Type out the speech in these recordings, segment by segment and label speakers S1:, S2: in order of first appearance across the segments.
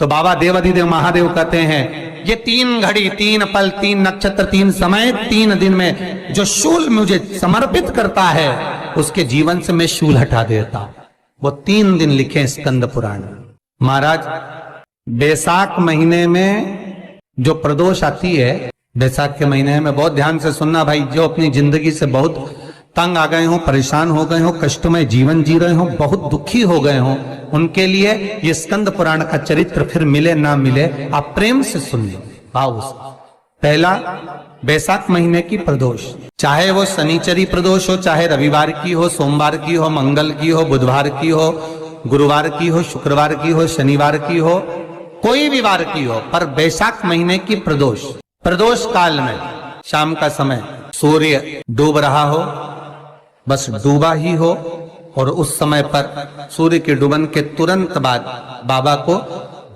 S1: तो बाबा देवाधिदेव महादेव कहते हैं ये 3 घड़ी 3 पल 3 नक्षत्र 3 समय 3 दिन में जो शूल मुझे समर्पित करता है उसके जीवन से मैं शूल हटा देता हूं। वो 3 दिन लिखे स्कंद पुराण में। महाराज बैसाख महीने में जो प्रदोष आती है, बैसाख के महीने में बहुत ध्यान से सुनना भाई, जो अपनी जिंदगी से बहुत तंग आ गए हो, परेशान हो गए हो, कष्टमय जीवन जी रहे हो, बहुत दुखी हो गए हो, उनके लिए ये स्कंद पुराण का चरित्र फिर मिले ना मिले आप प्रेम से सुन लो भाव से। पहला बैसाख महीने की प्रदोष, चाहे वो शनिचरी प्रदोष हो, चाहे रविवार की हो, सोमवार की हो, मंगल की हो, बुधवार की हो, गुरुवार की हो, शुक्रवार की हो, शनिवार की हो, कोई भी वार की हो, पर बैसाख महीने की प्रदोष, प्रदोष काल में शाम का समय सूर्य डूब रहा हो, बस डूबा ही हो, और उस समय पर सूर्य के डूबन के तुरंत बाद बाबा को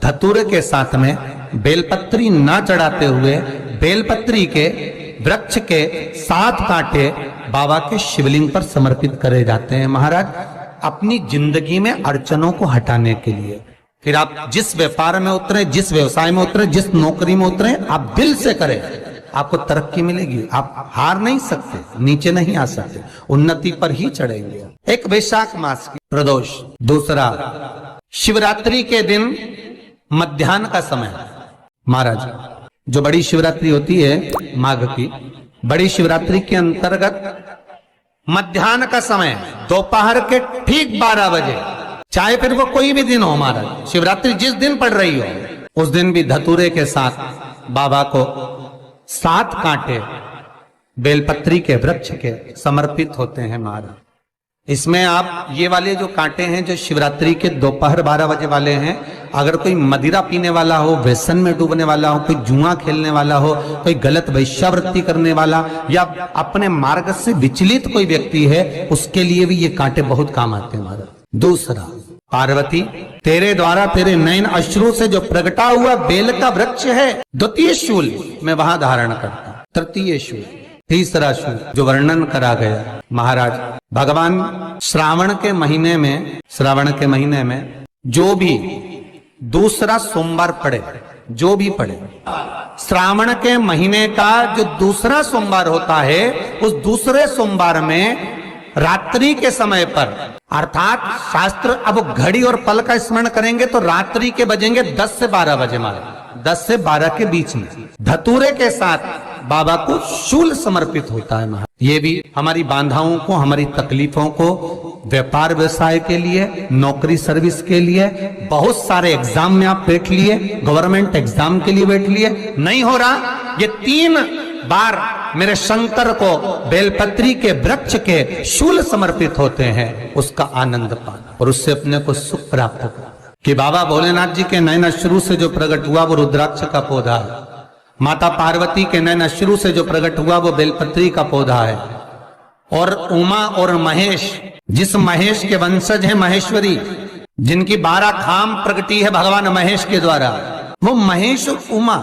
S1: धतूरे के साथ में बेलपत्री ना चढ़ाते हुए बेलपत्री के वृक्ष के 7 कांटे बाबा के शिवलिंग पर समर्पित करे जाते हैं महाराज, अपनी जिंदगी में अड़चनों को हटाने के लिए। फिर आप जिस व्यापार में उतरे, जिस व्यवसाय में उतरे, जिस नौकरी में उतरे, आप दिल से करें, आपको तरक्की मिलेगी। आप हार नहीं सकते, नीचे नहीं आ सकते, उन्नति पर ही चढ़ेंगे। एक वैशाख मास की प्रदोष। दूसरा शिवरात्रि के दिन मध्याह्न का समय महाराज, जो बड़ी शिवरात्रि होती है माघ की, बड़ी शिवरात्रि के अंतर्गत मध्याह्न का समय दोपहर के ठीक 12 बजे, चाहे फिर वो कोई भी दिन हो महाराज, शिवरात्रि जिस दिन पड़ रही हो उस दिन भी धतूरे के साथ बाबा को 7 कांटे बेलपत्री के वृक्ष के समर्पित होते हैं महाराज। इसमें आप ये वाले जो कांटे हैं जो शिवरात्रि के दोपहर 12 बजे वाले हैं, अगर कोई मदिरा पीने वाला हो, व्यसन में डूबने वाला हो, कोई जुआ खेलने वाला हो, कोई गलत वैश्यावृत्ति करने वाला या अपने मार्ग से विचलित कोई व्यक्ति है, उसके लिए भी ये कांटे बहुत काम आते हैं महाराज। दूसरा पार्वती, तेरे द्वारा तेरे नयन अश्रु से जो प्रगटा हुआ बेल का वृक्ष है, द्वितीय शूल मैं वहां धारण करता हूं। तृतीय शूल, तीसरा शूल जो वर्णन करा गया महाराज, भगवान श्रावण के महीने में जो भी दूसरा सोमवार पड़े, जो भी पड़े, श्रावण के महीने का जो दूसरा सोमवार होता है, उस दूसरे सोमवार में रात्रि के समय पर, अर्थात शास्त्र अब घड़ी और पल का स्मरण करेंगे तो रात्रि के बजेंगे 10 से 12 बजे मारे, 10 से 12 के बीच में धतूरे के साथ बाबा को शूल समर्पित होता है महाराज। ये भी हमारी बाधाओं को, हमारी तकलीफों को, व्यापार व्यवसाय के लिए, नौकरी सर्विस के लिए, बहुत सारे एग्जाम में आप बैठ लिए, गवर्नमेंट एग्जाम के लिए बैठ लिए, नहीं हो रहा, ये 3 बार मेरे शंकर को बेलपत्री के वृक्ष के शूल समर्पित होते हैं, उसका आनंद पाना और उससे अपने को सुख प्राप्त करना। कि बाबा भोलेनाथ जी के नयन अश्रु से जो प्रकट हुआ वो रुद्राक्ष का पौधा है, माता पार्वती के नयन अश्रु से जो प्रकट हुआ वो बेलपत्री का पौधा है, और उमा और महेश, जिस महेश के वंशज है महेश्वरी, जिनकी 12 खाम प्रगटी है भगवान महेश के द्वारा, वो महेश उमा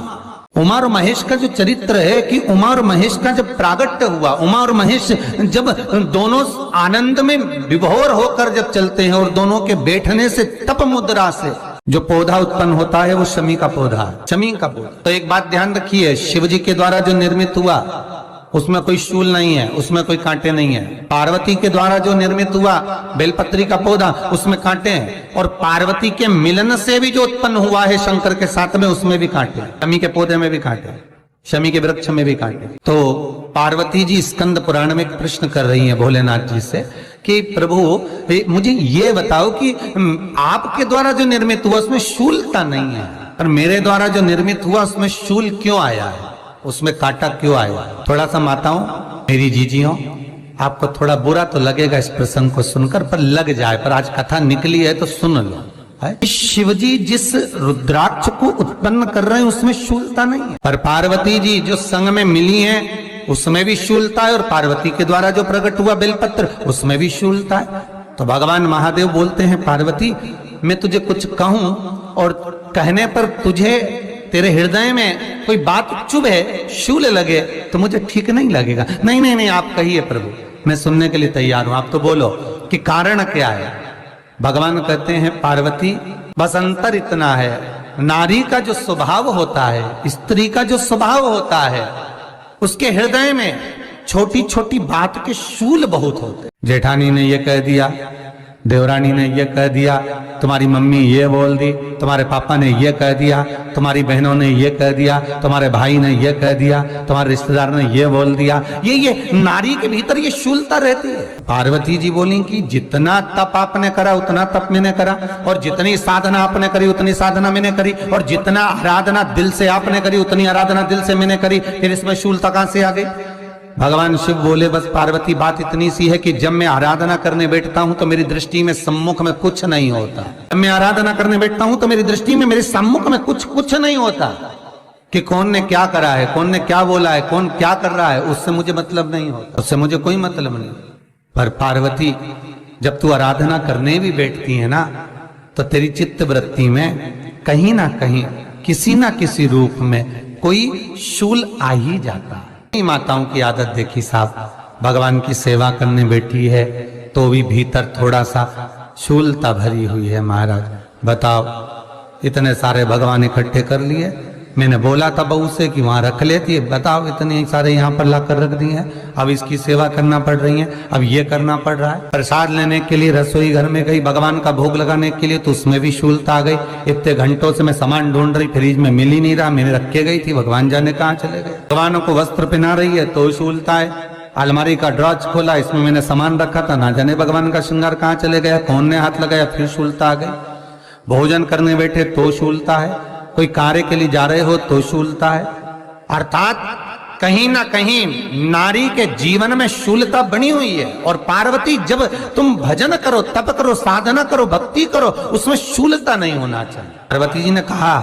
S1: और महेश का जो चरित्र है कि उमा और महेश का जब प्रागट्य हुआ, उमा और महेश जब दोनों आनंद में विभोर होकर जब चलते हैं और दोनों के बैठने से तप मुद्रा से जो पौधा उत्पन्न होता है वो शमी का पौधा है, शमी का पौधा। तो एक बात ध्यान रखिए, शिव जी के द्वारा जो निर्मित हुआ उसमें कोई शूल नहीं है, उसमें कोई कांटे नहीं है। पार्वती के द्वारा जो निर्मित हुआ बेलपत्री का पौधा, उसमें कांटे हैं, और पार्वती के मिलन से भी जो उत्पन्न हुआ है शंकर के साथ में, उसमें भी कांटे, शमी के पौधे में भी कांटे, शमी के वृक्ष में भी कांटे। तो पार्वती जी स्कंद पुराण में एक प्रश्न कर रही है भोलेनाथ जी से कि प्रभु मुझे ये बताओ कि आपके द्वारा जो निर्मित हुआ उसमें शूलता नहीं है, और मेरे द्वारा जो निर्मित हुआ उसमें शूल क्यों आया है, उसमें कांटा क्यों आया। थोड़ा सा माताओं, मेरी जीजियों, आपको थोड़ा बुरा तो लगेगा इस प्रसंग को सुनकर, पर लग जाए, पर आज कथा निकली है तो सुन लो। शिवजी जिस रुद्राक्ष को उत्पन्न कर रहे हैं उसमें शूलता नहीं है, पर पार्वती जी जो संग में मिली हैं उसमें भी शूलता है, और पार्वती के द्वारा जो प्रकट हुआ बेलपत्र उसमें भी शूलता है। तो भगवान महादेव बोलते हैं, पार्वती मैं तुझे कुछ कहूं और कहने पर तुझे तेरे हृदय में कोई बात चुभे, शूल लगे तो मुझे ठीक नहीं लगेगा। नहीं नहीं नहीं, आप कहिए प्रभु, मैं सुनने के लिए तैयार हूं, आप तो बोलो कि कारण क्या है। भगवान कहते हैं, पार्वती बस अंतर इतना है नारी का जो स्वभाव होता है, स्त्री का जो स्वभाव होता है, उसके हृदय में छोटी छोटी बात के शूल बहुत होते। जेठानी ने ये कह दिया, देवरानी ने ये कह दिया, तुम्हारी मम्मी ये बोल दी, तुम्हारे पापा ने ये कह दिया, तुम्हारी बहनों ने ये कह दिया, तुम्हारे भाई ने ये कह दिया, तुम्हारे रिश्तेदार ने ये बोल दिया। ये नारी के भीतर ये शूलता रहती है। पार्वती जी बोली कि जितना तप आपने करा उतना तप मैंने करा, और जितनी साधना आपने करी उतनी साधना मैंने करी, और जितना आराधना दिल से आपने करी उतनी आराधना दिल से मैंने करी, फिर इसमें शूलता कहां से आ गई? भगवान शिव बोले, बस पार्वती बात इतनी सी है कि जब मैं आराधना करने बैठता हूं तो मेरी दृष्टि में सम्मुख में कुछ नहीं होता। जब मैं आराधना करने बैठता हूं तो मेरी दृष्टि में मेरे सम्मुख में कुछ नहीं होता कि कौन ने क्या करा है, कौन ने क्या बोला है, कौन क्या कर रहा है, उससे मुझे मतलब नहीं होता, उससे मुझे कोई मतलब नहीं। पर पार्वती, जब तू आराधना करने भी बैठती है ना, तो तेरी चित्त वृत्ति में कहीं ना कहीं किसी ना किसी रूप में कोई शूल आ ही जाता है। माताओं की आदत देखी साहब, भगवान की सेवा करने बैठी है तो भी भीतर थोड़ा सा शूलता भरी हुई है। महाराज बताओ, इतने सारे भगवान इकट्ठे कर लिए, मैंने बोला था बहू से कि वहां रख लेती है, बताओ इतने सारे यहाँ पर लाकर रख दिए हैं, अब इसकी सेवा करना पड़ रही है, अब ये करना पड़ रहा है। प्रसाद लेने के लिए रसोई घर में गई, भगवान का भोग लगाने के लिए, तो उसमें भी शूलता आ गई। इतने घंटों से मैं सामान ढूंढ रही, फ्रिज में मिल ही नहीं रहा, मैंने रख के गई थी, भगवान जाने कहाँ चले गए। भगवानों को वस्त्र पहना रही है तो शूलता है। अलमारी का ड्रॉज खोला, इसमें मैंने सामान रखा था, ना जाने भगवान का श्रृंगार कहाँ चले गया, कौन ने हाथ लगाया, फिर शूलता आ गई। भोजन करने बैठे तो शूलता है, कोई कार्य के लिए जा रहे हो तो शूलता है। अर्थात कहीं ना कहीं नारी के जीवन में शूलता बनी हुई है। और पार्वती, जब तुम भजन करो, तप करो, साधना करो, भक्ति करो, उसमें शूलता नहीं होना चाहिए। पार्वती जी ने कहा,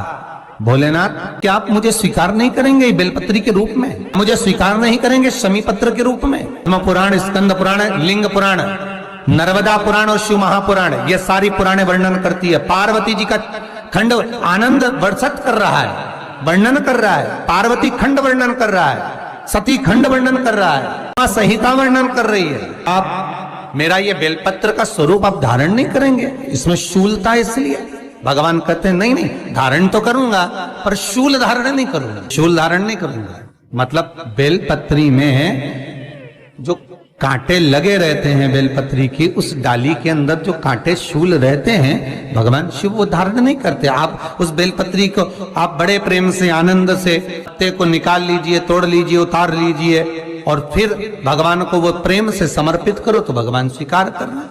S1: भोलेनाथ, क्या आप मुझे स्वीकार नहीं करेंगे बेलपत्री के रूप में? मुझे स्वीकार नहीं करेंगे शमी पत्र के रूप में? पुराण, स्कंद पुराण, लिंग पुराण, नर्मदा पुराण और शिव महापुराण, ये सारी पुराणे वर्णन करती है। पार्वती जी का खंड आनंद वर्षत कर रहा है, वर्णन कर रहा है। पार्वती खंड वर्णन कर रहा है, सती खंड वर्णन कर रहा है, संहिता वर्णन कर रही है। आप मेरा ये बेलपत्र का स्वरूप आप धारण नहीं करेंगे, इसमें शूलता, इसलिए भगवान कहते हैं नहीं नहीं, धारण तो करूंगा पर शूल धारण नहीं करूंगा, शूल धारण नहीं करूंगा। मतलब बेलपत्री में जो कांटे लगे रहते हैं बेलपत्री की, उस डाली के अंदर जो कांटे शूल रहते हैं, भगवान शिव वो धारण नहीं करते। आप उस बेलपत्री को आप बड़े प्रेम से, आनंद से पत्ते को निकाल लीजिए, तोड़ लीजिए, उतार लीजिए, और फिर भगवान को वो प्रेम से समर्पित करो तो भगवान स्वीकार करना।